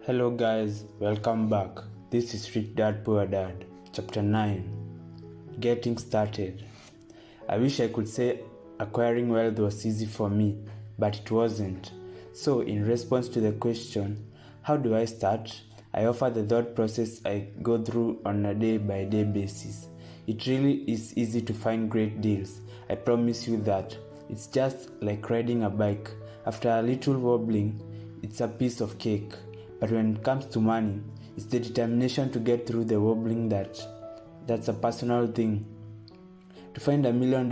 Hello guys, welcome back. This is Rich Dad Poor Dad, Chapter 9, Getting Started. I wish I could say acquiring wealth was easy for me, but it wasn't. So in response to the question, how do I start? I offer the thought process I go through on a day-by-day basis. It really is easy to find great deals. I promise you that. It's just like riding a bike. After a little wobbling, it's a piece of cake. But when it comes to money, it's the determination to get through the wobbling that's a personal thing. To find $1 million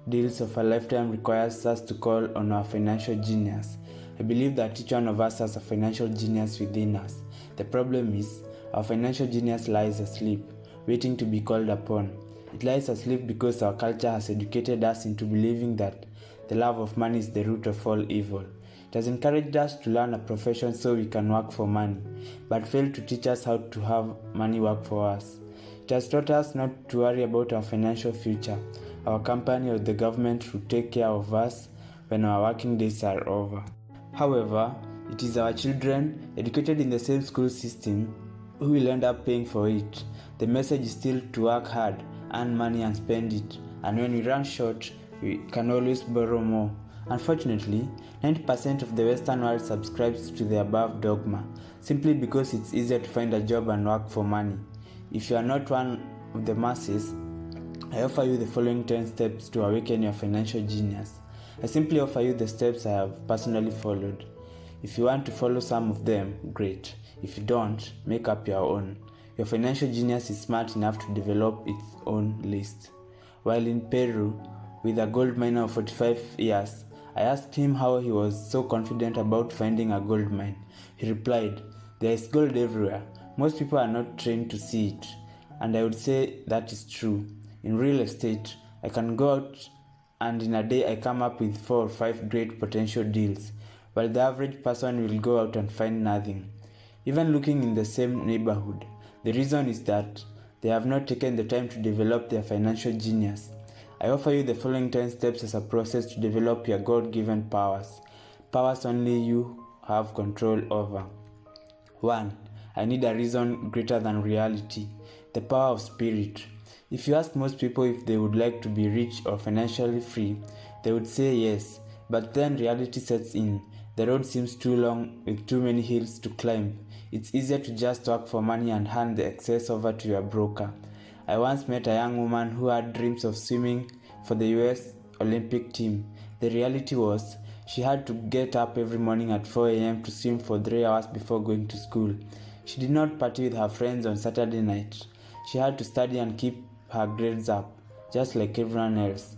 deals of a lifetime requires us to call on our financial genius. I believe that each one of us has a financial genius within us. The problem is, our financial genius lies asleep, waiting to be called upon. It lies asleep because our culture has educated us into believing that the love of money is the root of all evil. It has encouraged us to learn a profession so we can work for money, but failed to teach us how to have money work for us. It has taught us not to worry about our financial future. Our company or the government will take care of us when our working days are over. However, it is our children, educated in the same school system, who will end up paying for it. The message is still to work hard, earn money and spend it, and when we run short, we can always borrow more. Unfortunately, 90% of the Western world subscribes to the above dogma, simply because it's easier to find a job and work for money. If you are not one of the masses, I offer you the following 10 steps to awaken your financial genius. I simply offer you the steps I have personally followed. If you want to follow some of them, great. If you don't, make up your own. Your financial genius is smart enough to develop its own list. While in Peru, with a gold miner of 45 years, I asked him how he was so confident about finding a gold mine. He replied, "There is gold everywhere. Most people are not trained to see it." And I would say that is true. In real estate, I can go out and in a day I come up with 4 or 5 great potential deals, while the average person will go out and find nothing, even looking in the same neighborhood. The reason is that they have not taken the time to develop their financial genius. I offer you the following 10 steps as a process to develop your God-given powers. Powers only you have control over. 1. I need a reason greater than reality. The power of spirit. If you ask most people if they would like to be rich or financially free, they would say yes, but then reality sets in. The road seems too long with too many hills to climb. It's easier to just work for money and hand the excess over to your broker. I once met a young woman who had dreams of swimming for the US Olympic team. The reality was, she had to get up every morning at 4 a.m. to swim for 3 hours before going to school. She did not party with her friends on Saturday night. She had to study and keep her grades up, just like everyone else.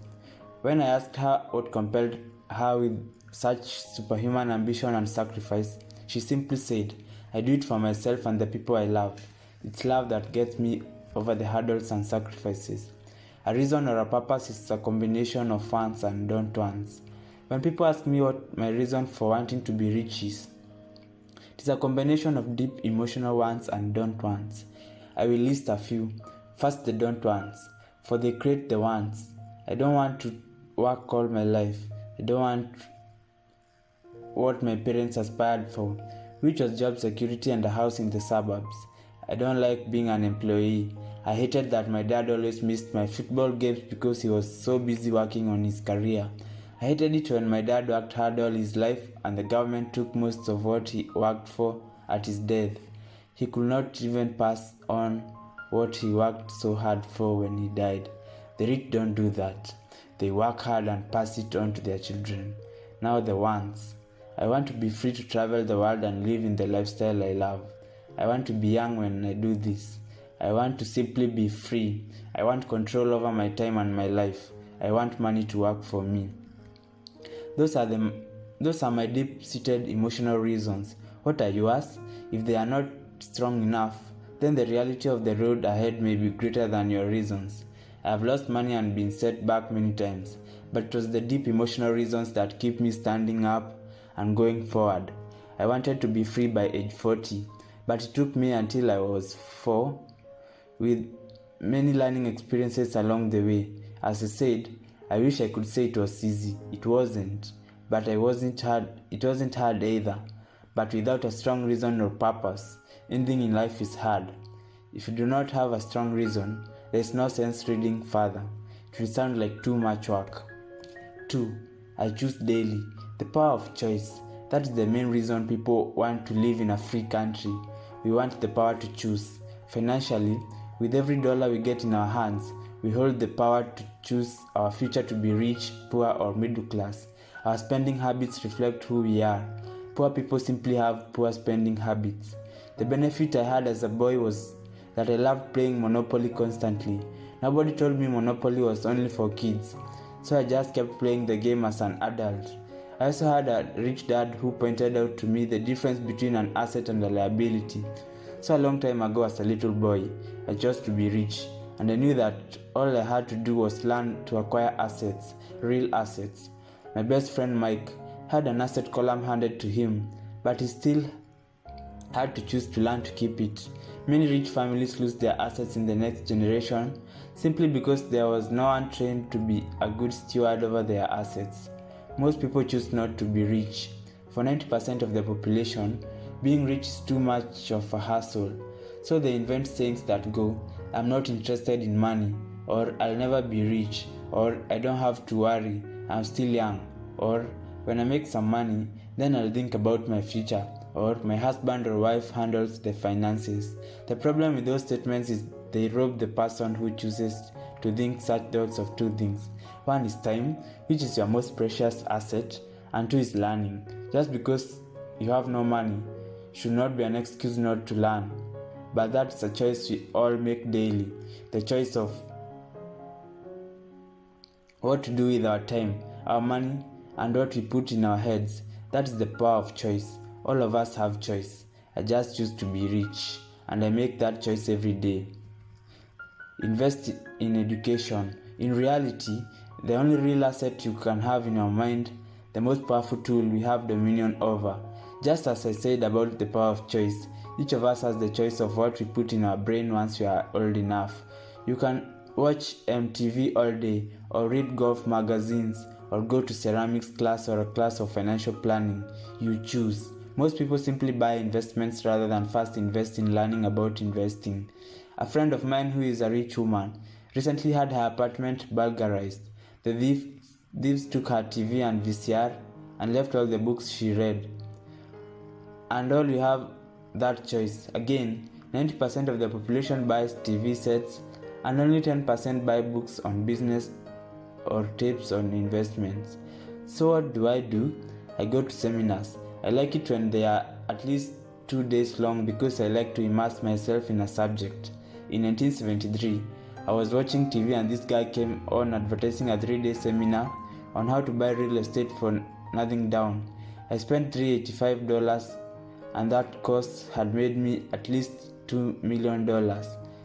When I asked her what compelled her with such superhuman ambition and sacrifice, she simply said, "I do it for myself and the people I love. It's love that gets me over the hurdles and sacrifices." A reason or a purpose is a combination of wants and don't wants. When people ask me what my reason for wanting to be rich is, it is a combination of deep emotional wants and don't wants. I will list a few. First, the don't wants, for they create the wants. I don't want to work all my life. I don't want what my parents aspired for, which was job security and a house in the suburbs. I don't like being an employee. I hated that my dad always missed my football games because he was so busy working on his career. I hated it when my dad worked hard all his life and the government took most of what he worked for at his death. He could not even pass on what he worked so hard for when he died. The rich don't do that. They work hard and pass it on to their children. Now the wants. I want to be free to travel the world and live in the lifestyle I love. I want to be young when I do this. I want to simply be free. I want control over my time and my life. I want money to work for me. Those are my deep-seated emotional reasons. What are yours? If they are not strong enough, then the reality of the road ahead may be greater than your reasons. I have lost money and been set back many times, but it was the deep emotional reasons that keep me standing up and going forward. I wanted to be free by age 40, but it took me until I was 4, with many learning experiences along the way. As I said, I wish I could say it was easy. It wasn't, but it wasn't hard either. but without a strong reason or purpose, anything in life is hard. If you do not have a strong reason, there is no sense reading further. It will sound like too much work. 2. I choose daily. The power of choice. That is the main reason people want to live in a free country. We want the power to choose. Financially, with every dollar we get in our hands, we hold the power to choose our future to be rich, poor, or middle class. Our spending habits reflect who we are. Poor people simply have poor spending habits. The benefit I had as a boy was that I loved playing Monopoly constantly. Nobody told me Monopoly was only for kids, so I just kept playing the game as an adult. I also had a rich dad who pointed out to me the difference between an asset and a liability. So a long time ago as a little boy, I chose to be rich, and I knew that all I had to do was learn to acquire assets, real assets. My best friend Mike had an asset column handed to him, but he still had to choose to learn to keep it. Many rich families lose their assets in the next generation simply because there was no one trained to be a good steward over their assets. Most people choose not to be rich. For 90% of the population, being rich is too much of a hassle. So they invent sayings that go, "I'm not interested in money," or "I'll never be rich," or "I don't have to worry, I'm still young," or "When I make some money, then I'll think about my future," or "My husband or wife handles the finances." The problem with those statements is they rob the person who chooses to think such thoughts of two things. One is time, which is your most precious asset, and 2 is learning. Just because you have no money should not be an excuse not to learn. But that's a choice we all make daily. The choice of what to do with our time, our money, and what we put in our heads. That is the power of choice. All of us have choice. I just choose to be rich, and I make that choice every day. Invest in education. In reality, the only real asset you can have in your mind, the most powerful tool we have dominion over. Just as I said about the power of choice, each of us has the choice of what we put in our brain once we are old enough. You can watch MTV all day, or read golf magazines, or go to ceramics class or a class of financial planning. You choose. Most people simply buy investments rather than first invest in learning about investing. A friend of mine who is a rich woman recently had her apartment burglarized. The thieves took her TV and VCR and left all the books she read. And all you have that choice. Again, 90% of the population buys TV sets and only 10% buy books on business or tapes on investments. So what do? I go to seminars. I like it when they are at least 2 days long because I like to immerse myself in a subject. In 1973, I was watching TV and this guy came on advertising a 3-day seminar on how to buy real estate for nothing down. I spent $385 and that course had made me at least $2 million,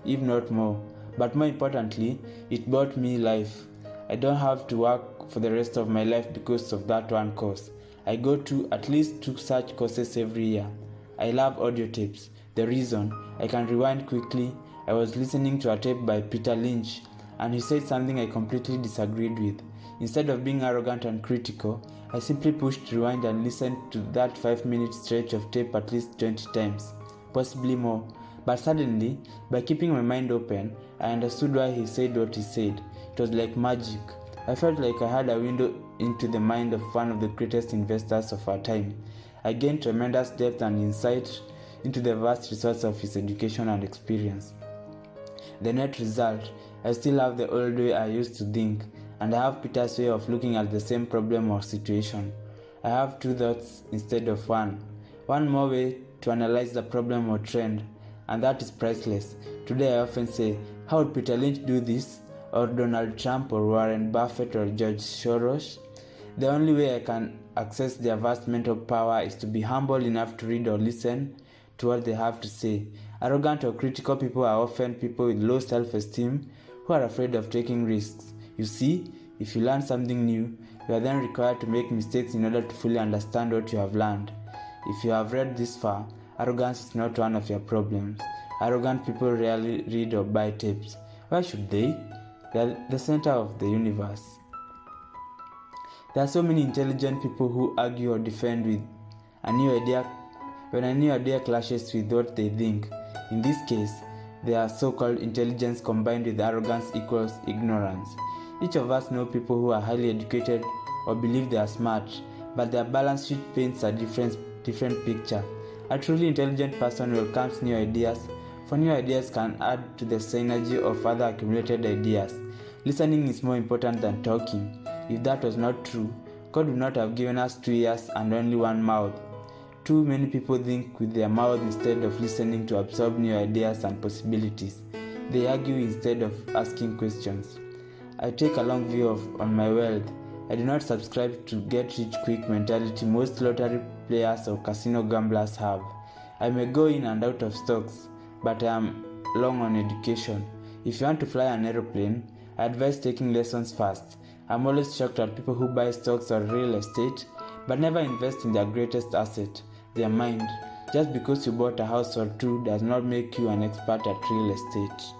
if not more. But more importantly, it bought me life. I don't have to work for the rest of my life because of that one course. I go to at least 2 such courses every year. I love audio tapes. The reason, I can rewind quickly. I was listening to a tape by Peter Lynch and he said something I completely disagreed with. Instead of being arrogant and critical, I simply pushed rewind and listened to that 5-minute stretch of tape at least 20 times, possibly more. But suddenly, by keeping my mind open, I understood why he said what he said. It was like magic. I felt like I had a window into the mind of one of the greatest investors of our time. I gained tremendous depth and insight into the vast resource of his education and experience. The net result, I still have the old way I used to think, and I have Peter's way of looking at the same problem or situation. I have 2 thoughts instead of one. One more way to analyze the problem or trend, and that is priceless. Today I often say, how would Peter Lynch do this? Or Donald Trump or Warren Buffett or George Soros? The only way I can access their vast mental power is to be humble enough to read or listen to what they have to say. Arrogant or critical people are often people with low self-esteem who are afraid of taking risks. You see, if you learn something new, you are then required to make mistakes in order to fully understand what you have learned. If you have read this far, arrogance is not one of your problems. Arrogant people rarely read or buy tapes. Why should they? They are the center of the universe. There are so many intelligent people who argue or defend with a new idea when a new idea clashes with what they think. In this case, their so-called intelligence combined with arrogance equals ignorance. Each of us know people who are highly educated or believe they are smart, but their balance sheet paints a different picture. A truly intelligent person welcomes new ideas, for new ideas can add to the synergy of other accumulated ideas. Listening is more important than talking. If that was not true, God would not have given us 2 ears and only one mouth. Too many people think with their mouth instead of listening to absorb new ideas and possibilities. They argue instead of asking questions. I take a long view on my wealth. I do not subscribe to get-rich-quick mentality most lottery players or casino gamblers have. I may go in and out of stocks, but I am long on education. If you want to fly an aeroplane, I advise taking lessons first. I'm always shocked at people who buy stocks or real estate, but never invest in their greatest asset, their mind. Just because you bought a house or two does not make you an expert at real estate.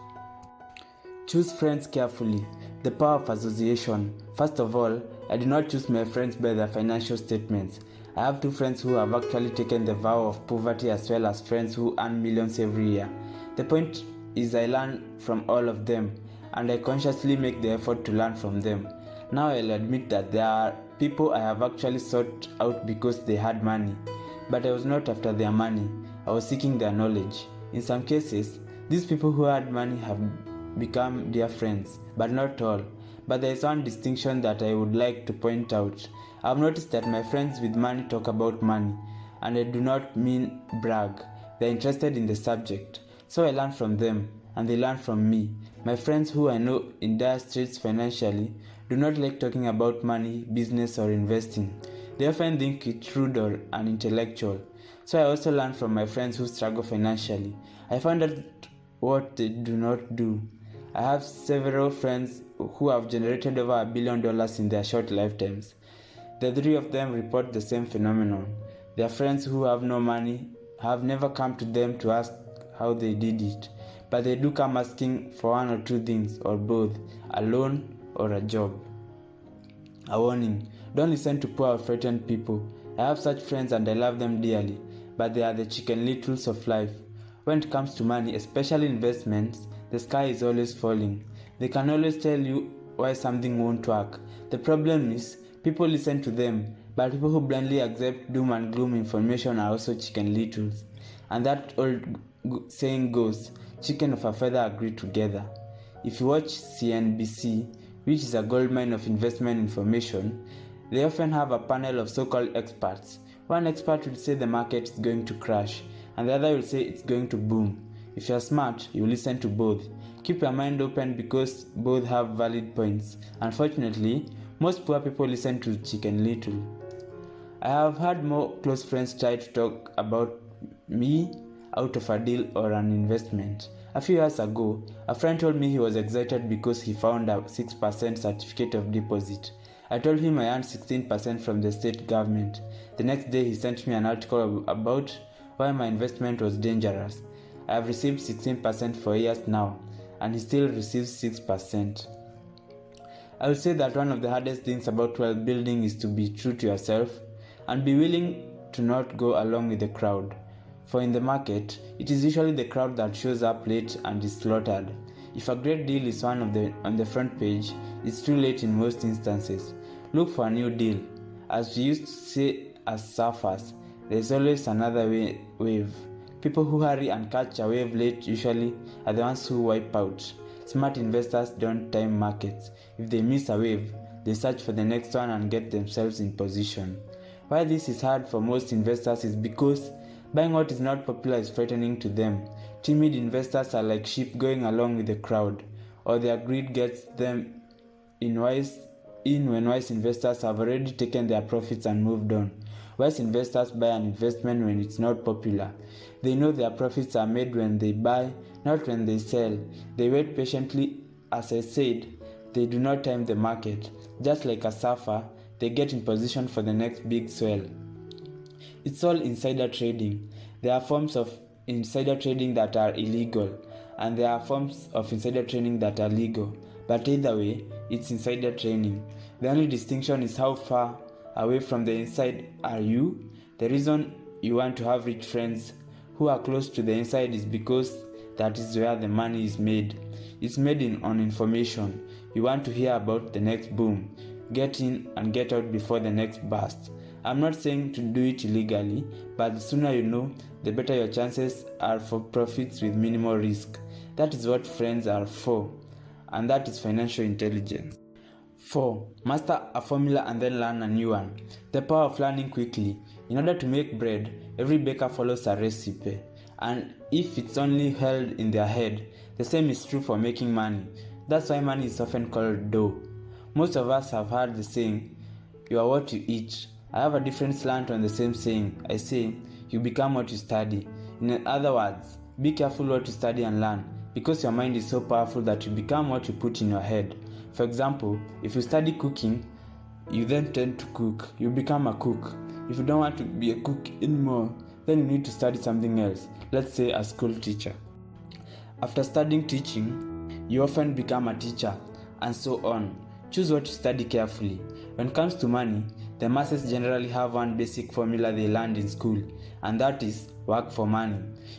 Choose friends carefully. The power of association. First of all, I do not choose my friends by their financial statements. I have 2 friends who have actually taken the vow of poverty as well as friends who earn millions every year. The point is I learn from all of them, and I consciously make the effort to learn from them. Now I'll admit that there are people I have actually sought out because they had money, but I was not after their money. I was seeking their knowledge. In some cases, these people who had money have become dear friends, but not all. But there is one distinction that I would like to point out. I have noticed that my friends with money talk about money, and I do not mean brag. They are interested in the subject, so I learn from them, and they learn from me. My friends who I know in dire straits financially do not like talking about money, business, or investing. They often think it's rude or unintellectual. So I also learn from my friends who struggle financially. I found out what they do not do. I have several friends who have generated over $1 billion in their short lifetimes. The 3 of them report the same phenomenon. Their friends who have no money have never come to them to ask how they did it, but they do come asking for 1 or 2 things, or both, a loan or a job. A warning: don't listen to poor or frightened people. I have such friends and I love them dearly, but they are the chicken littles of life. When it comes to money, especially investments, the sky is always falling. They can always tell you why something won't work. The problem is, people listen to them, but people who blindly accept doom and gloom information are also chicken littles. And that old saying goes, chicken of a feather agree together. If you watch CNBC, which is a goldmine of investment information, they often have a panel of so-called experts. One expert will say the market is going to crash, and the other will say it's going to boom. If you're smart, you listen to both. Keep your mind open because both have valid points. Unfortunately, most poor people listen to Chicken Little. I have had more close friends try to talk about me out of a deal or an investment. A few years ago, a friend told me he was excited because he found a 6% certificate of deposit. I told him I earned 16% from the state government. The next day he sent me an article about why my investment was dangerous. I have received 16% for years now, and he still receives 6%. I would say that one of the hardest things about wealth building is to be true to yourself and be willing to not go along with the crowd. For in the market, it is usually the crowd that shows up late and is slaughtered. If a great deal is on the front page, it's too late in most instances. Look for a new deal. As we used to say as surfers, there is always another wave. People who hurry and catch a wave late usually are the ones who wipe out. Smart investors don't time markets. If they miss a wave, they search for the next one and get themselves in position. Why this is hard for most investors is because buying what is not popular is frightening to them. Timid investors are like sheep going along with the crowd, or their greed gets them in when wise investors have already taken their profits and moved on. Wise investors buy an investment when it's not popular. They know their profits are made when they buy, not when they sell. They wait patiently. As I said, they do not time the market. Just like a surfer, they get in position for the next big swell. It's all insider trading. There are forms of insider trading that are illegal, and there are forms of insider trading that are legal. But either way, it's insider trading. The only distinction is how far away from the inside are you. The reason you want to have rich friends who are close to the inside is because that is where the money is made. It's made on information. You want to hear about the next boom. Get in and get out before the next burst. I'm not saying to do it illegally, but the sooner you know, the better your chances are for profits with minimal risk. That is what friends are for, and that is financial intelligence. 4. Master a formula and then learn a new one. The power of learning quickly. In order to make bread, every baker follows a recipe, and if it's only held in their head, the same is true for making money. That's why money is often called dough. Most of us have heard the saying, you are what you eat. I have a different slant on the same saying. I say, you become what you study. In other words, be careful what you study and learn, because your mind is so powerful that you become what you put in your head. For example, if you study cooking, you then tend to cook. You become a cook. If you don't want to be a cook anymore, then you need to study something else. Let's say a school teacher. After studying teaching, you often become a teacher, and so on. Choose what you study carefully. When it comes to money, the masses generally have one basic formula they learned in school, and that is work for money.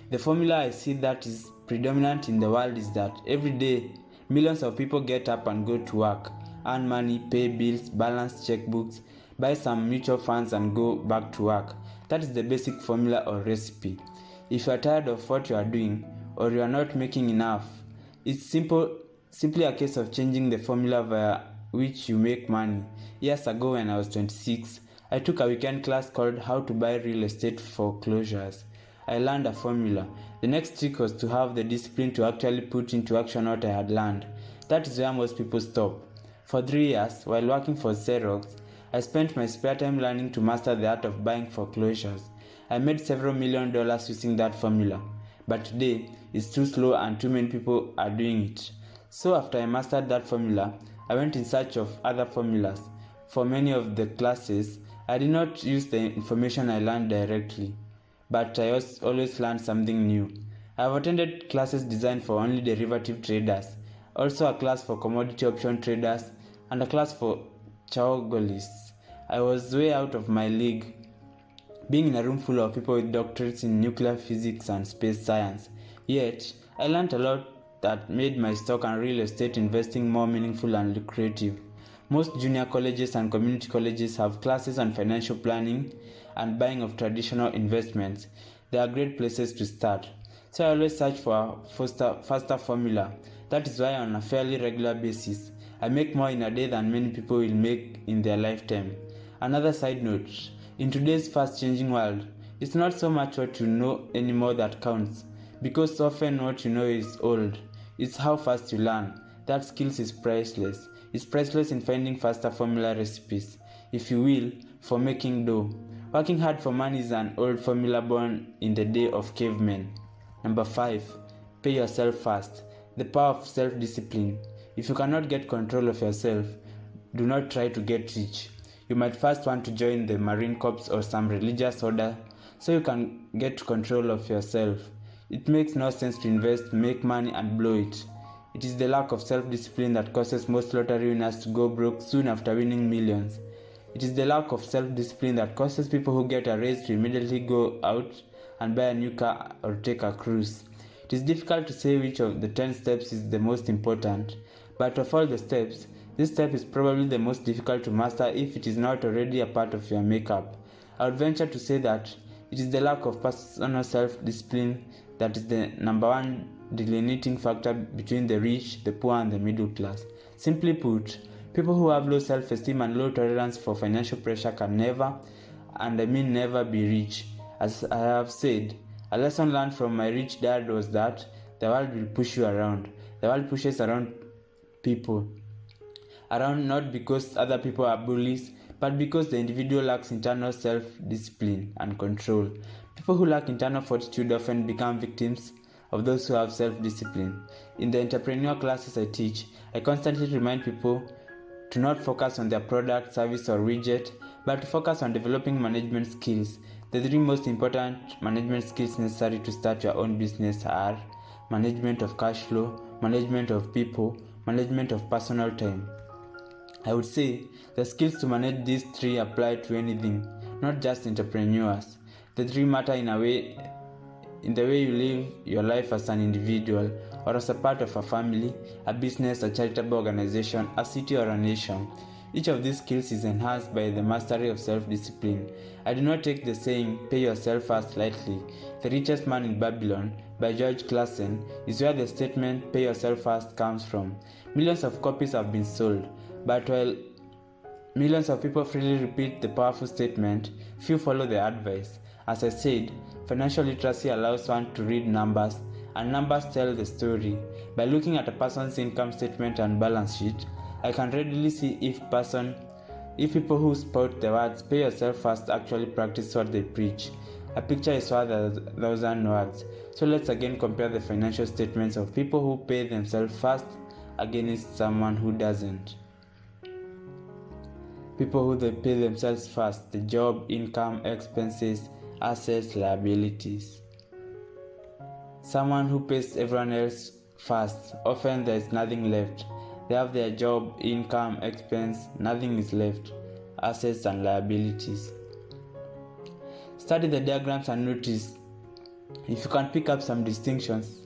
The formula I see that is predominant in the world is that every day, millions of people get up and go to work, earn money, pay bills, balance checkbooks, buy some mutual funds and go back to work. That is the basic formula or recipe. If you are tired of what you are doing, or you are not making enough, it's simply a case of changing the formula via which you make money. Years ago when I was 26, I took a weekend class called How to Buy Real Estate Foreclosures. I learned a formula. The next trick was to have the discipline to actually put into action what I had learned. That is where most people stop. For 3 years, while working for Xerox, I spent my spare time learning to master the art of buying foreclosures. I made several $1 million using that formula. But today, it's too slow and too many people are doing it. So after I mastered that formula, I went in search of other formulas. For many of the classes, I did not use the information I learned directly, but I always learned something new. I have attended classes designed for only derivative traders, also a class for commodity option traders, and a class for chowgolists. I was way out of my league, being in a room full of people with doctorates in nuclear physics and space science. Yet, I learned a lot that made my stock and real estate investing more meaningful and lucrative. Most junior colleges and community colleges have classes on financial planning and buying of traditional investments. They are great places to start. So I always search for a faster formula. That is why on a fairly regular basis, I make more in a day than many people will make in their lifetime. Another side note, in today's fast-changing world, it's not so much what you know anymore that counts, because often what you know is old. It's how fast you learn. That skills is priceless. It's priceless in finding faster formula recipes, if you will, for making dough. Working hard for money is an old formula born in the day of cavemen. Number 5. Pay yourself first. The power of self-discipline. If you cannot get control of yourself, do not try to get rich. You might first want to join the Marine Corps or some religious order so you can get control of yourself. It makes no sense to invest, make money and blow it. It is the lack of self-discipline that causes most lottery winners to go broke soon after winning millions. It is the lack of self-discipline that causes people who get a raise to immediately go out and buy a new car or take a cruise. It is difficult to say which of the 10 steps is the most important, but of all the steps, this step is probably the most difficult to master if it is not already a part of your makeup. I would venture to say that it is the lack of personal self-discipline that is the number one delineating factor between the rich, the poor, and the middle class. Simply put, people who have low self-esteem and low tolerance for financial pressure can never, and I mean never, be rich. As I have said, a lesson learned from my rich dad was that the world will push you around. The world pushes around people. Around not because other people are bullies, but because the individual lacks internal self-discipline and control. People who lack internal fortitude often become victims of those who have self-discipline. In the entrepreneur classes I teach, I constantly remind people to not focus on their product, service, or widget, but to focus on developing management skills. The 3 most important management skills necessary to start your own business are management of cash flow, management of people, management of personal time. I would say the skills to manage these 3 apply to anything, not just entrepreneurs. The three matter in the way you live your life as an individual or as a part of a family, a business, a charitable organization, a city, or a nation. Each of these skills is enhanced by the mastery of self-discipline. I do not take the saying, pay yourself first lightly. The Richest Man in Babylon by George Clason is where the statement, pay yourself first, comes from. Millions of copies have been sold, but while millions of people freely repeat the powerful statement, few follow the advice. As I said, financial literacy allows one to read numbers, and numbers tell the story. By looking at a person's income statement and balance sheet, I can readily see if people who spout the words pay yourself first actually practice what they preach. A picture is worth 1,000 words. So let's again compare the financial statements of people who pay themselves first against someone who doesn't. People who they pay themselves first: the job, income, expenses, assets, liabilities. Someone who pays everyone else first, often there is nothing left. They have their job, income, expense, nothing is left, assets and liabilities. Study the diagrams and notice if you can pick up some distinctions.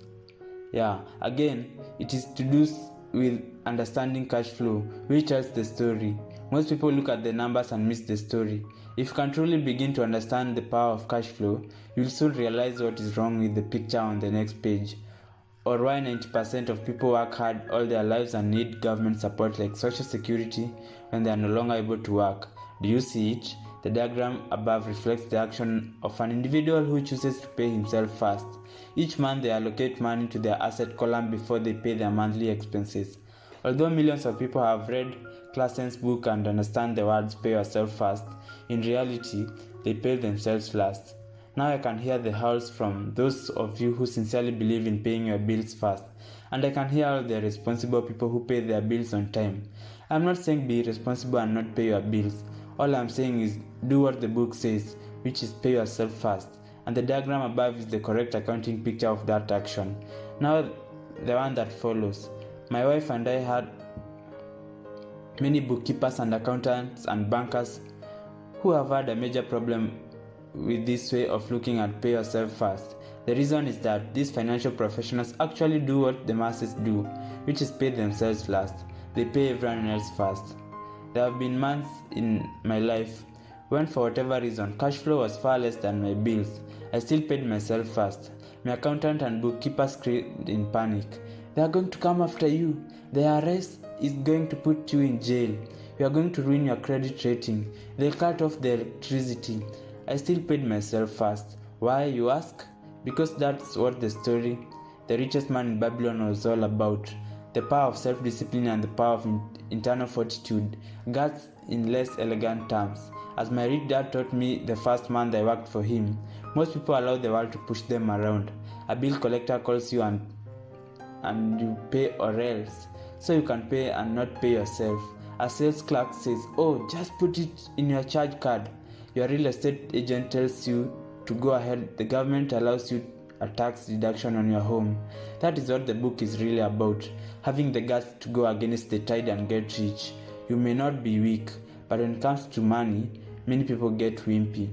Again, it is to do with understanding cash flow, which tells the story. Most people look at the numbers and miss the story. If you can truly begin to understand the power of cash flow, you'll soon realize what is wrong with the picture on the next page, or why 90% of people work hard all their lives and need government support like Social Security when they are no longer able to work. Do you see it? The diagram above reflects the action of an individual who chooses to pay himself first. Each month they allocate money to their asset column before they pay their monthly expenses. Although millions of people have read Classen's book and understand the words pay yourself first, in reality, they pay themselves last. Now I can hear the howls from those of you who sincerely believe in paying your bills first, and I can hear all the responsible people who pay their bills on time. I'm not saying be responsible and not pay your bills. All I'm saying is do what the book says, which is pay yourself first, and the diagram above is the correct accounting picture of that action. Now the one that follows. My wife and I had many bookkeepers and accountants and bankers who have had a major problem with this way of looking at pay yourself first. The reason is that these financial professionals actually do what the masses do, which is pay themselves last. They pay everyone else first. There have been months in my life when, for whatever reason, cash flow was far less than my bills. I still paid myself first. My accountant and bookkeeper screamed in panic. They are going to come after you. The arrest is going to put you in jail. You are going to ruin your credit rating. They'll cut off the electricity. I still paid myself first. Why, you ask? Because that's what the story, The Richest Man in Babylon, was all about. The power of self-discipline and the power of internal fortitude, guts in less elegant terms. As my rich dad taught me the first month I worked for him, most people allow the world to push them around. A bill collector calls you and you pay or else, so you can pay and not pay yourself. A sales clerk says, oh, just put it in your charge card. Your real estate agent tells you to go ahead. The government allows you a tax deduction on your home. That is what the book is really about, having the guts to go against the tide and get rich. You may not be weak, but when it comes to money, many people get wimpy.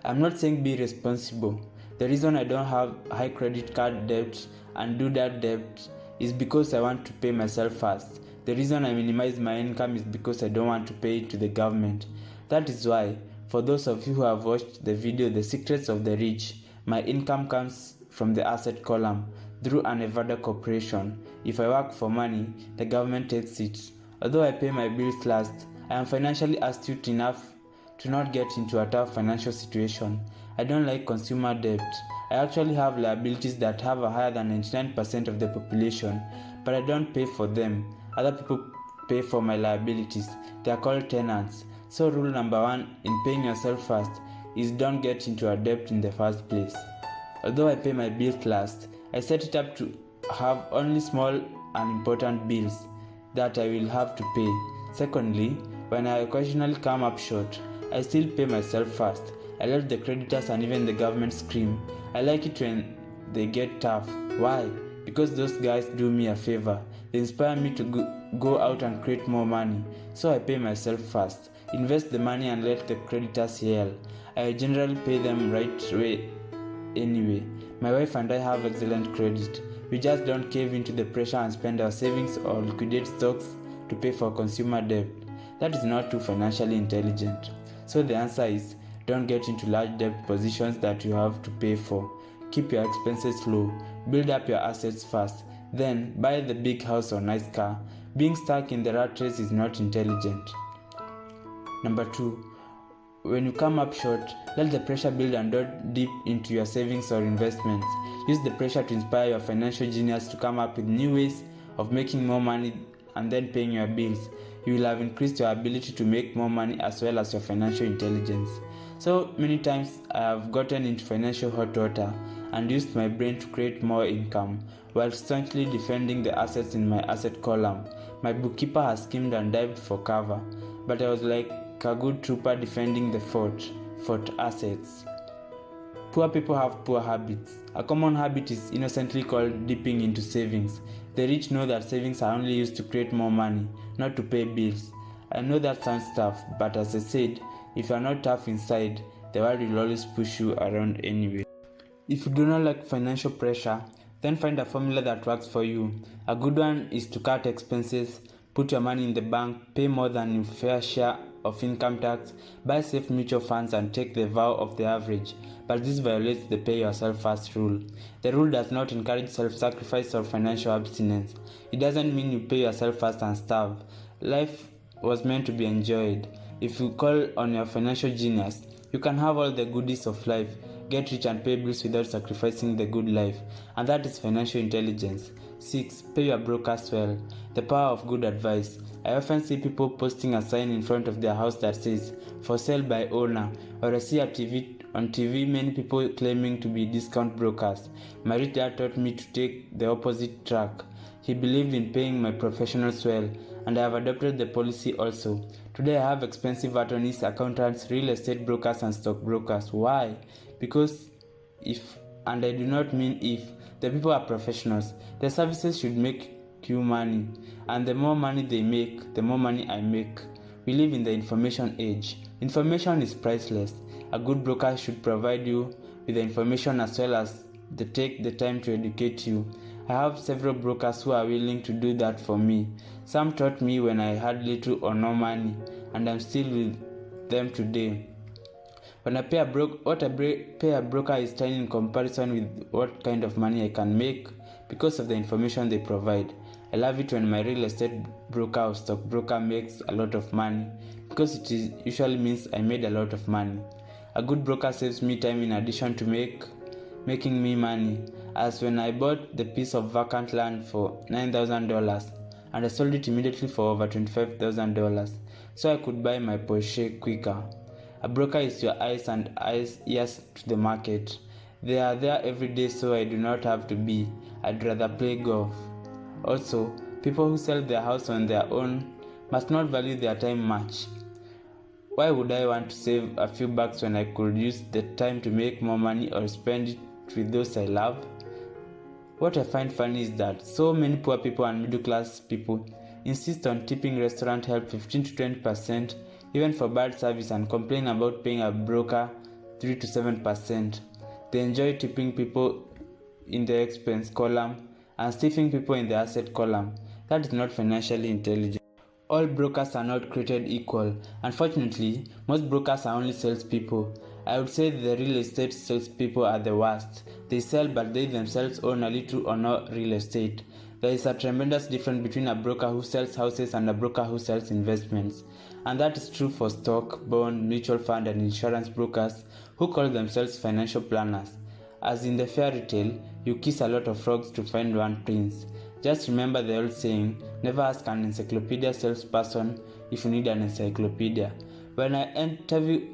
I'm not saying be responsible. The reason I don't have high credit card debt and do that debt is because I want to pay myself first. The reason I minimize my income is because I don't want to pay it to the government. That is why, for those of you who have watched the video The Secrets of the Rich, my income comes from the asset column through a Nevada corporation. If I work for money, the government takes it. Although I pay my bills last, I am financially astute enough to not get into a tough financial situation. I don't like consumer debt. I actually have liabilities that have a higher than 99% of the population, but I don't pay for them. Other people pay for my liabilities. They are called tenants. So rule number 1 in paying yourself first is don't get into a debt in the first place. Although I pay my bills last, I set it up to have only small and important bills that I will have to pay. Secondly, when I occasionally come up short, I still pay myself first. I let the creditors and even the government scream. I like it when they get tough. Why? Because those guys do me a favor. They inspire me to go out and create more money. So I pay myself first. Invest the money and let the creditors yell. I generally pay them right away anyway. My wife and I have excellent credit. We just don't cave into the pressure and spend our savings or liquidate stocks to pay for consumer debt. That is not too financially intelligent. So the answer is, don't get into large debt positions that you have to pay for. Keep your expenses low. Build up your assets fast. Then buy the big house or nice car. Being stuck in the rat race is not intelligent. Number 2. When you come up short, let the pressure build and don't dip into your savings or investments. Use the pressure to inspire your financial genius to come up with new ways of making more money and then paying your bills. You will have increased your ability to make more money as well as your financial intelligence. So many times I have gotten into financial hot water and used my brain to create more income while staunchly defending the assets in my asset column. My bookkeeper has schemed and dived for cover, but I was like a good trooper defending the fort assets. Poor people have poor habits. A common habit is innocently called dipping into savings. The rich know that savings are only used to create more money, not to pay bills. I know that sounds tough, but as I said, if you are not tough inside, the world will always push you around anyway. If you do not like financial pressure, then find a formula that works for you. A good one is to cut expenses, put your money in the bank, pay more than your fair share of income tax, buy safe mutual funds and take the vow of the average. But this violates the pay yourself first rule. The rule does not encourage self-sacrifice or financial abstinence. It doesn't mean you pay yourself first and starve. Life was meant to be enjoyed. If you call on your financial genius, you can have all the goodies of life, get rich and pay bills without sacrificing the good life. And that is financial intelligence. 6. Pay your brokers well. The power of good advice. I often see people posting a sign in front of their house that says, "For sale by owner," or I see on TV many people claiming to be discount brokers. My rich dad taught me to take the opposite track. He believed in paying my professionals well, and I have adopted the policy also. Today I have expensive attorneys, accountants, real estate brokers and stockbrokers. Why? Because and I do not mean if, the people are professionals. Their services should make you money, and the more money they make, the more money I make. We live in the information age. Information is priceless. A good broker should provide you with the information as well as take the time to educate you. I have several brokers who are willing to do that for me. Some taught me when I had little or no money, and I'm still with them today. When I pay a broker is tiny in comparison with what kind of money I can make because of the information they provide. I love it when my real estate broker or stockbroker makes a lot of money because it usually means I made a lot of money. A good broker saves me time in addition to making me money, as when I bought the piece of vacant land for $9,000 and I sold it immediately for over $25,000 so I could buy my Porsche quicker. A broker is your eyes and ears to the market. They are there every day so I do not have to be. I'd rather play golf. Also, people who sell their house on their own must not value their time much. Why would I want to save a few bucks when I could use the time to make more money or spend it with those I love? What I find funny is that so many poor people and middle class people insist on tipping restaurant help 15 to 20% even for bad service and complain about paying a broker 3 to 7%. They enjoy tipping people in the expense column and stiffing people in the asset column. That is not financially intelligent. All brokers are not created equal. Unfortunately, most brokers are only salespeople. I would say the real estate salespeople are the worst. They sell, but they themselves own a little or no real estate. There is a tremendous difference between a broker who sells houses and a broker who sells investments. And that is true for stock, bond, mutual fund and insurance brokers who call themselves financial planners. As in the fairy tale, you kiss a lot of frogs to find one prince. Just remember the old saying, never ask an encyclopedia salesperson if you need an encyclopedia. When I interview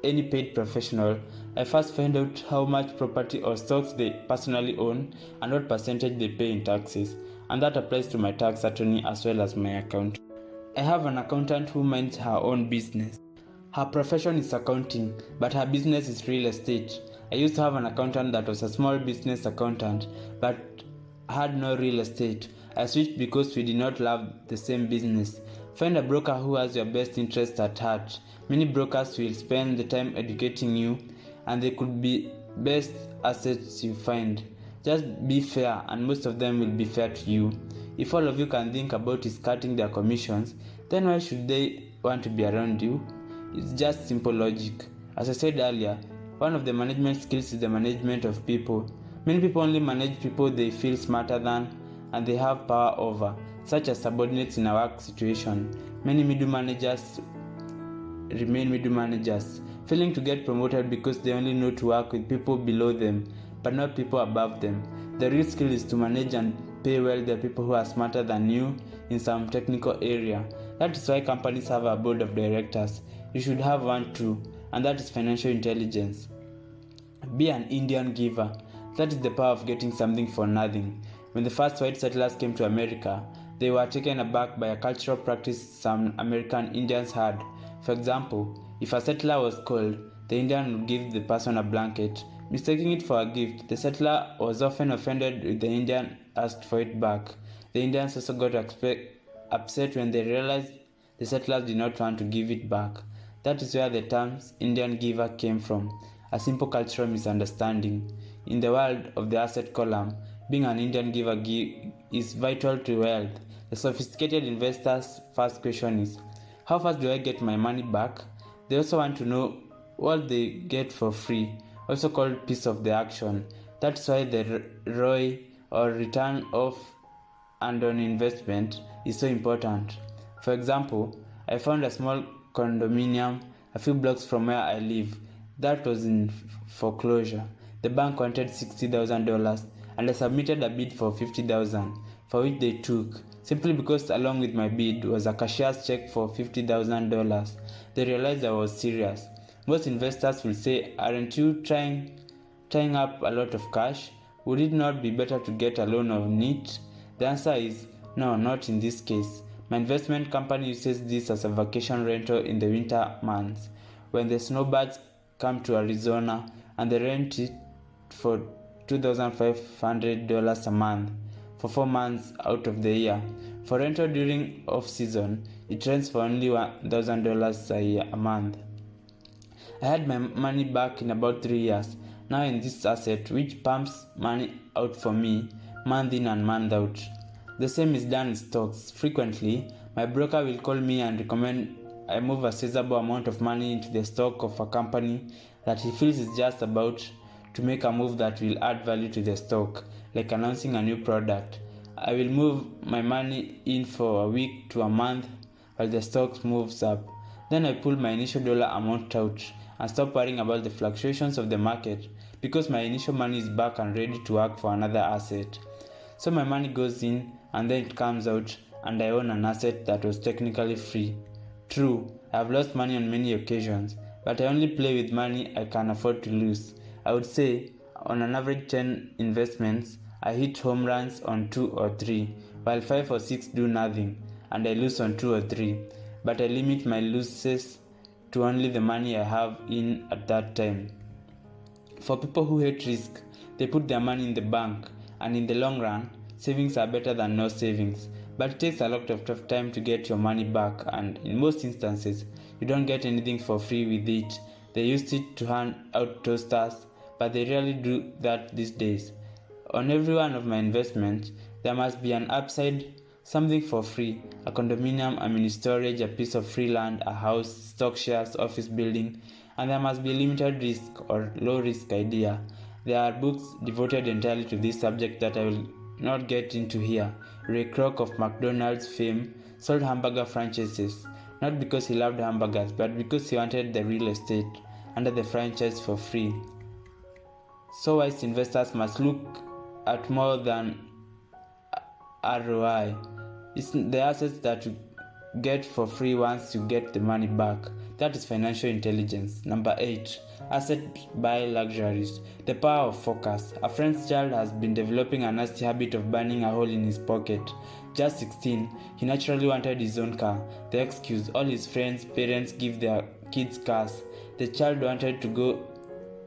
any paid professional, I first find out how much property or stocks they personally own and what percentage they pay in taxes. And that applies to my tax attorney as well as my accountant. I have an accountant who minds her own business. Her profession is accounting, but her business is real estate. I used to have an accountant that was a small business accountant, but had no real estate. I switched because we did not love the same business. Find a broker who has your best interest at heart. Many brokers will spend the time educating you, and they could be best assets you find. Just be fair, and most of them will be fair to you. If all of you can think about is cutting their commissions, then why should they want to be around you? It's just simple logic. As I said earlier, one of the management skills is the management of people. Many people only manage people they feel smarter than and they have power over, such as subordinates in a work situation. Many middle managers remain middle managers, failing to get promoted because they only know to work with people below them, but not people above them. The real skill is to manage and pay well the people who are smarter than you in some technical area. That is why companies have a board of directors. You should have one too, and that is financial intelligence. Be an Indian giver. That is the power of getting something for nothing. When the first white settlers came to America, they were taken aback by a cultural practice some American Indians had. For example, if a settler was cold, the Indian would give the person a blanket. Mistaking it for a gift, the settler was often offended if the Indian asked for it back. The Indians also got upset when they realized the settlers did not want to give it back. That is where the term Indian giver came from, a simple cultural misunderstanding. In the world of the asset column, being an Indian giver is vital to wealth. The sophisticated investor's first question is, how fast do I get my money back? They also want to know what they get for free, also called piece of the action. That's why the ROI, or return of and on investment, is so important. For example, I found a small condominium a few blocks from where I live that was in foreclosure. The bank wanted $60,000 and I submitted a bid for $50,000, for which they took, simply because along with my bid was a cashier's check for $50,000. They realized I was serious. Most investors will say, aren't you tying up a lot of cash? Would it not be better to get a loan on it? The answer is, no, not in this case. My investment company uses this as a vacation rental in the winter months, when the snowbirds come to Arizona, and they rent it for $2,500 a month for 4 months out of the year. For rental during off-season, it rents for only $1,000 a month. I had my money back in about 3 years. Now in this asset, which pumps money out for me, month in and month out. The same is done in stocks. Frequently, my broker will call me and recommend I move a sizable amount of money into the stock of a company that he feels is just about to make a move that will add value to the stock, like announcing a new product. I will move my money in for a week to a month while the stock moves up. Then I pull my initial dollar amount out and stop worrying about the fluctuations of the market because my initial money is back and ready to work for another asset. So my money goes in and then it comes out and I own an asset that was technically free. True, I have lost money on many occasions, but I only play with money I can afford to lose. I would say, on an average 10 investments, I hit home runs on 2 or 3, while 5 or 6 do nothing, and I lose on 2 or 3. But I limit my losses to only the money I have in at that time. For people who hate risk, they put their money in the bank, and in the long run, savings are better than no savings. But it takes a lot of time to get your money back, and in most instances, you don't get anything for free with it. They used it to hand out toasters, but they rarely do that these days. On every one of my investments, there must be an upside, something for free, a condominium, a mini storage, a piece of free land, a house, stock shares, office building, and there must be a limited risk or low risk idea. There are books devoted entirely to this subject that I will not get into here. Ray Kroc of McDonald's fame sold hamburger franchises, not because he loved hamburgers, but because he wanted the real estate under the franchise for free. So wise investors must look at more than ROI. It's the assets that you get for free once you get the money back. That is financial intelligence. Number 8. Asset buy luxuries. The power of focus. A friend's child has been developing a nasty habit of burning a hole in his pocket. Just 16, he naturally wanted his own car. The excuse, all his friends' parents give their kids cars. The child wanted to go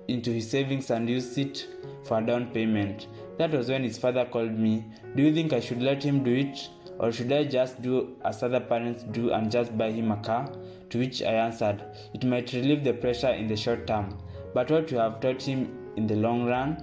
into his savings and use it for a down payment. That was when his father called me. Do you think I should let him do it? Or should I just do as other parents do and just buy him a car? To which I answered, it might relieve the pressure in the short term, but what you have taught him in the long run?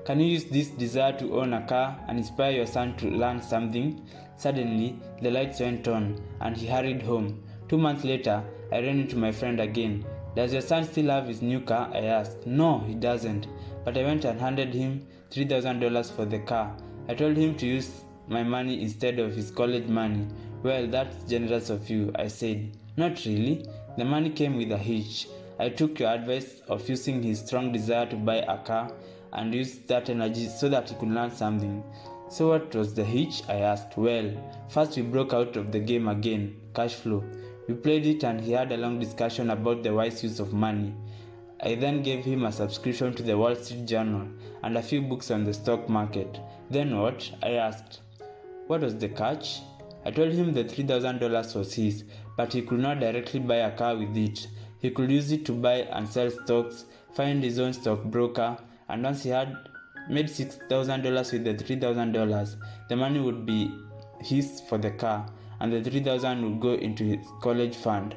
Can you use this desire to own a car and inspire your son to learn something? Suddenly, the lights went on, and he hurried home. 2 months later, I ran into my friend again. Does your son still have his new car? I asked. No, he doesn't. But I went and handed him $3,000 for the car. I told him to use my money instead of his college money. Well, that's generous of you, I said. Not really. The money came with a hitch. I took your advice of using his strong desire to buy a car and used that energy so that he could learn something. So what was the hitch? I asked. Well, first we broke out of the game again, cash flow. We played it and he had a long discussion about the wise use of money. I then gave him a subscription to the Wall Street Journal and a few books on the stock market. Then what? I asked. What was the catch? I told him the $3,000 was his, but he could not directly buy a car with it. He could use it to buy and sell stocks, find his own stockbroker, and once he had made $6,000 with the $3,000, the money would be his for the car, and the $3,000 would go into his college fund.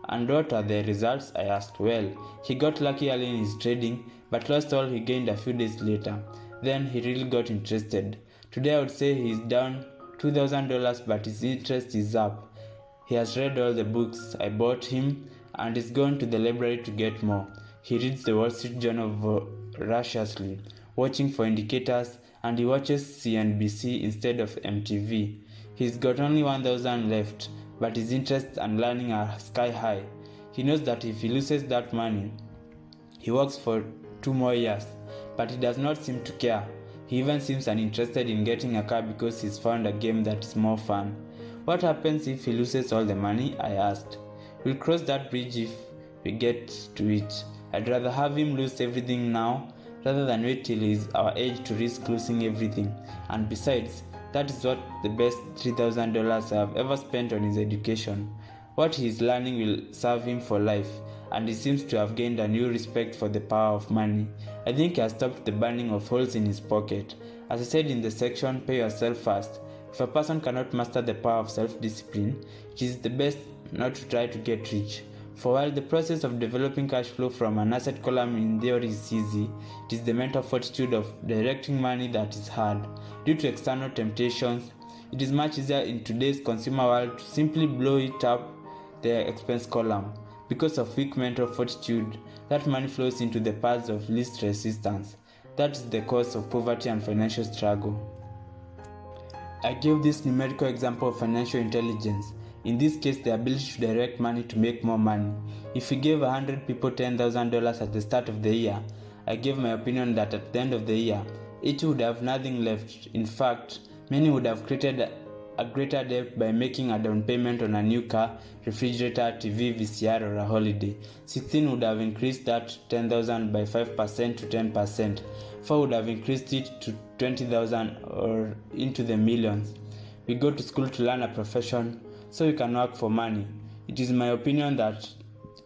And what are the results? I asked. Well, he got lucky early in his trading, but lost all he gained a few days later. Then he really got interested. Today I would say he is down $2,000, but his interest is up. He has read all the books I bought him and is going to the library to get more. He reads the Wall Street Journal voraciously, watching for indicators, and he watches CNBC instead of MTV. He's got only $1,000 left, but his interests and learning are sky high. He knows that if he loses that money, he works for 2 more years, but he does not seem to care. He even seems uninterested in getting a car because he's found a game that is more fun. What happens if he loses all the money? I asked. We'll cross that bridge if we get to it. I'd rather have him lose everything now rather than wait till he's our age to risk losing everything. And besides, that is what the best $3,000 I have ever spent on his education. What he is learning will serve him for life, and he seems to have gained a new respect for the power of money. I think he has stopped the burning of holes in his pocket. As I said in the section, pay yourself first. If a person cannot master the power of self-discipline, it is the best not to try to get rich. For while the process of developing cash flow from an asset column in theory is easy, it is the mental fortitude of directing money that is hard. Due to external temptations, it is much easier in today's consumer world to simply blow it up the expense column. Because of weak mental fortitude, that money flows into the paths of least resistance. That is the cause of poverty and financial struggle. I gave this numerical example of financial intelligence. In this case, the ability to direct money to make more money. If we gave 100 people $10,000 at the start of the year, I gave my opinion that at the end of the year, each would have nothing left. In fact, many would have created a greater debt by making a down payment on a new car, refrigerator, TV, VCR, or a holiday. 16 would have increased that 10,000 by 5% to 10%. 4 would have increased it to 20,000 or into the millions. We go to school to learn a profession so you can work for money. It is my opinion that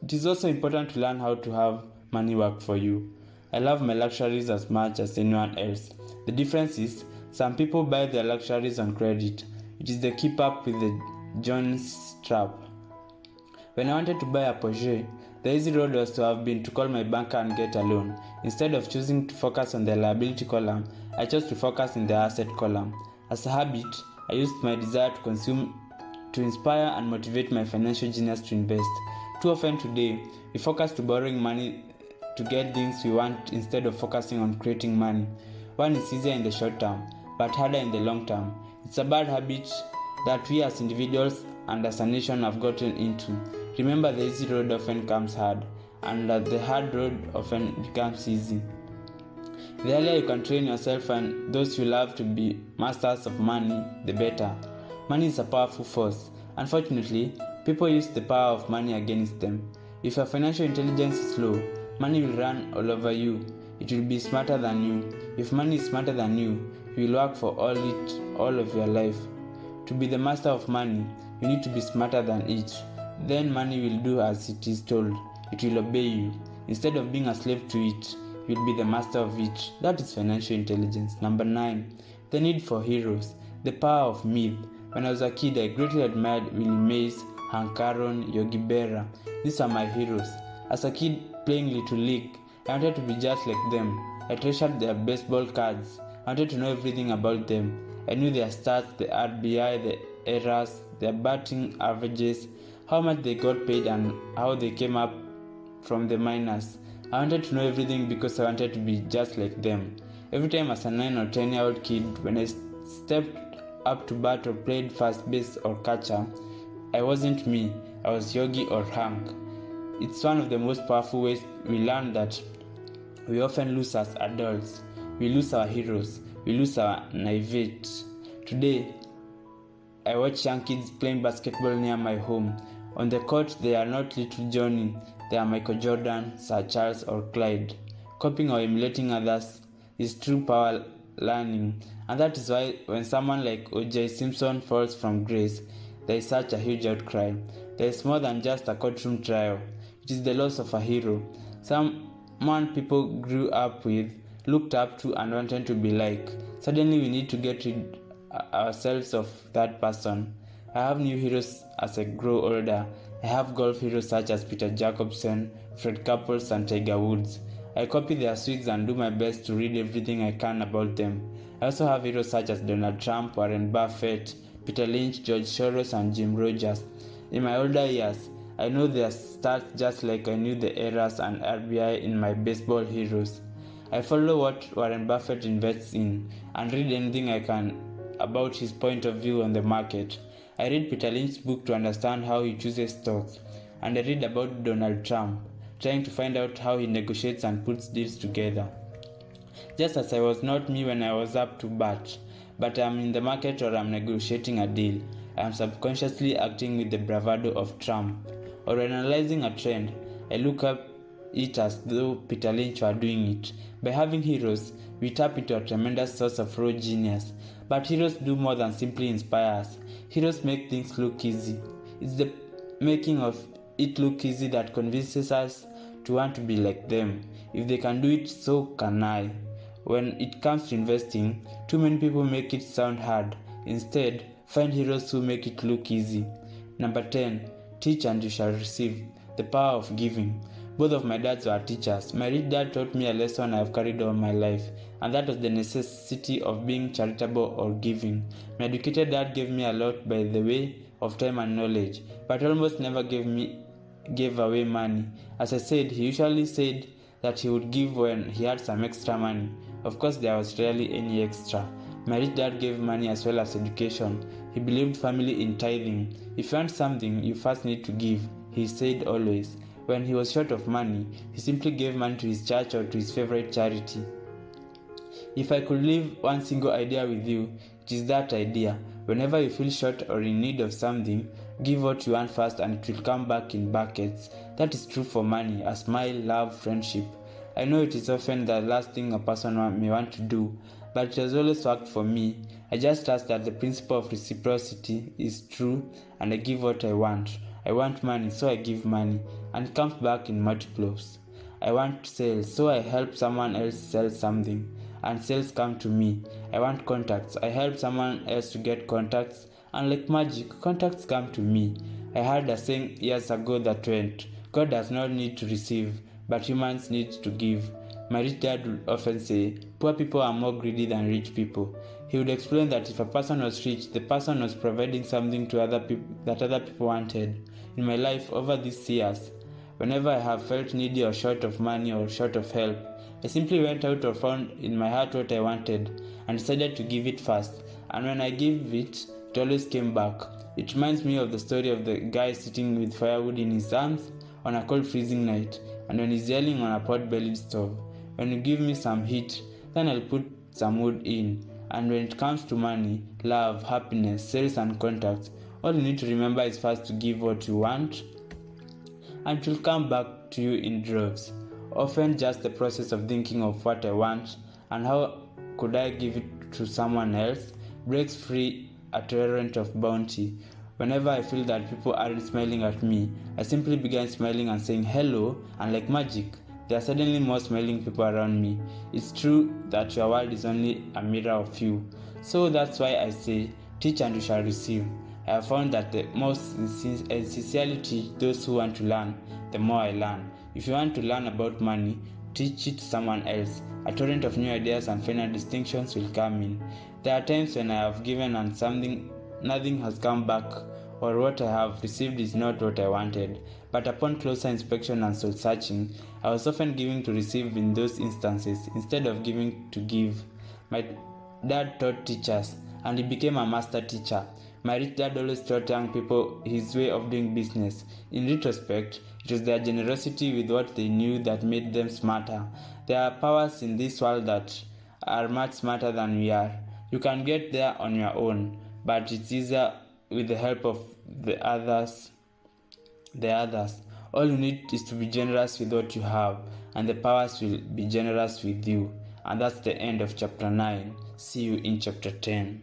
it is also important to learn how to have money work for you. I love my luxuries as much as anyone else. The difference is, some people buy their luxuries on credit. It is the keep up with the Jones trap. When I wanted to buy a Porsche, the easy road was to have been to call my banker and get a loan. Instead of choosing to focus on the liability column, I chose to focus in the asset column. As a habit, I used my desire to consume to inspire and motivate my financial genius to invest. Too often today, we focus to borrowing money to get things we want instead of focusing on creating money. One is easier in the short term, but harder in the long term. It's a bad habit that we as individuals and as a nation have gotten into. Remember, the easy road often comes hard, and the hard road often becomes easy. The earlier you can train yourself and those you love to be masters of money, the better. Money is a powerful force. Unfortunately, people use the power of money against them. If your financial intelligence is low, money will run all over you. It will be smarter than you. If money is smarter than you, you will work for all of your life. To be the master of money, you need to be smarter than it. Then money will do as it is told. It will obey you. Instead of being a slave to it, you will be the master of it. That is financial intelligence. Number 9. The need for heroes. The power of myth. When I was a kid, I greatly admired Willie Mays, Hank Aaron, Yogi Berra. These are my heroes. As a kid playing Little League, I wanted to be just like them. I treasured their baseball cards. I wanted to know everything about them. I knew their stats, the RBI, the errors, their batting averages, how much they got paid, and how they came up from the minors. I wanted to know everything because I wanted to be just like them. Every time as a 9 or 10-year-old kid, when I stepped up to bat or played first base or catcher, I wasn't me. I was Yogi or Hank. It's one of the most powerful ways we learn that we often lose as adults. We lose our heroes. We lose our naivete. Today, I watch young kids playing basketball near my home. On the court, they are not little Johnny. They are Michael Jordan, Sir Charles, or Clyde. Copying or emulating others is true power learning. And that is why when someone like O.J. Simpson falls from grace, there is such a huge outcry. There is more than just a courtroom trial. It is the loss of a hero. Someone people grew up with, looked up to, and wanted to be like. Suddenly we need to get rid ourselves of that person. I have new heroes as I grow older. I have golf heroes such as Peter Jacobsen, Fred Couples, and Tiger Woods. I copy their swigs and do my best to read everything I can about them. I also have heroes such as Donald Trump, Warren Buffett, Peter Lynch, George Soros, and Jim Rogers. In my older years, I know their stats just like I knew the errors and RBI in my baseball heroes. I follow what Warren Buffett invests in and read anything I can about his point of view on the market. I read Peter Lynch's book to understand how he chooses stocks, and I read about Donald Trump, trying to find out how he negotiates and puts deals together. Just as I was not me when I was up to bat, but I am in the market or I am negotiating a deal, I am subconsciously acting with the bravado of Trump. Or when analyzing a trend, I look up it as though Peter Lynch were doing it. By having heroes, we tap into a tremendous source of raw genius. But heroes do more than simply inspire us. Heroes make things look easy. It's the making of it look easy that convinces us to want to be like them. If they can do it, so can I. When it comes to investing, too many people make it sound hard. Instead, find heroes who make it look easy. Number 10. Teach and you shall receive. The power of giving. Both of my dads were teachers. My rich dad taught me a lesson I have carried all my life, and that was the necessity of being charitable or giving. My educated dad gave me a lot by the way of time and knowledge, but almost never gave away money. As I said, he usually said that he would give when he had some extra money. Of course, there was rarely any extra. My rich dad gave money as well as education. He believed family in tithing. If you want something, you first need to give, he said always. When he was short of money, he simply gave money to his church or to his favorite charity. If I could leave one single idea with you, it is that idea. Whenever you feel short or in need of something, give what you want first and it will come back in buckets. That is true for money, a smile, love, friendship. I know it is often the last thing a person may want to do, but it has always worked for me. I just trust that the principle of reciprocity is true and I give what I want. I want money, so I give money, and it comes back in multiples. I want sales, so I help someone else sell something, and sales come to me. I want contacts. I help someone else to get contacts, and like magic, contacts come to me. I heard a saying years ago that went, God does not need to receive, but humans need to give. My rich dad would often say, poor people are more greedy than rich people. He would explain that if a person was rich, the person was providing something to other people that other people wanted. In my life over these years, whenever I have felt needy or short of money or short of help, I simply went out or found in my heart what I wanted and decided to give it first. And when I gave it, it always came back. It reminds me of the story of the guy sitting with firewood in his hands on a cold freezing night, and when he's yelling on a pot-bellied stove, when you give me some heat, then I'll put some wood in. And when it comes to money, love, happiness, sales and contacts, all you need to remember is first to give what you want, and it will come back to you in droves. Often just the process of thinking of what I want and how could I give it to someone else breaks free a torrent of bounty. Whenever I feel that people aren't smiling at me, I simply begin smiling and saying hello, and like magic, there are suddenly more smiling people around me. It's true that your world is only a mirror of you. So that's why I say, teach and you shall receive. I have found that the more sincerity those who want to learn, the more I learn. If you want to learn about money, teach it to someone else. A torrent of new ideas and final distinctions will come in. There are times when I have given and nothing has come back, or what I have received is not what I wanted. But upon closer inspection and soul searching, I was often giving to receive in those instances instead of giving to give. My dad taught teachers, and he became a master teacher. My rich dad always taught young people his way of doing business. In retrospect, it was their generosity with what they knew that made them smarter. There are powers in this world that are much smarter than we are. You can get there on your own, but it's easier with the help of the others. All you need is to be generous with what you have, and the powers will be generous with you. And that's the end of chapter 9. See you in chapter 10.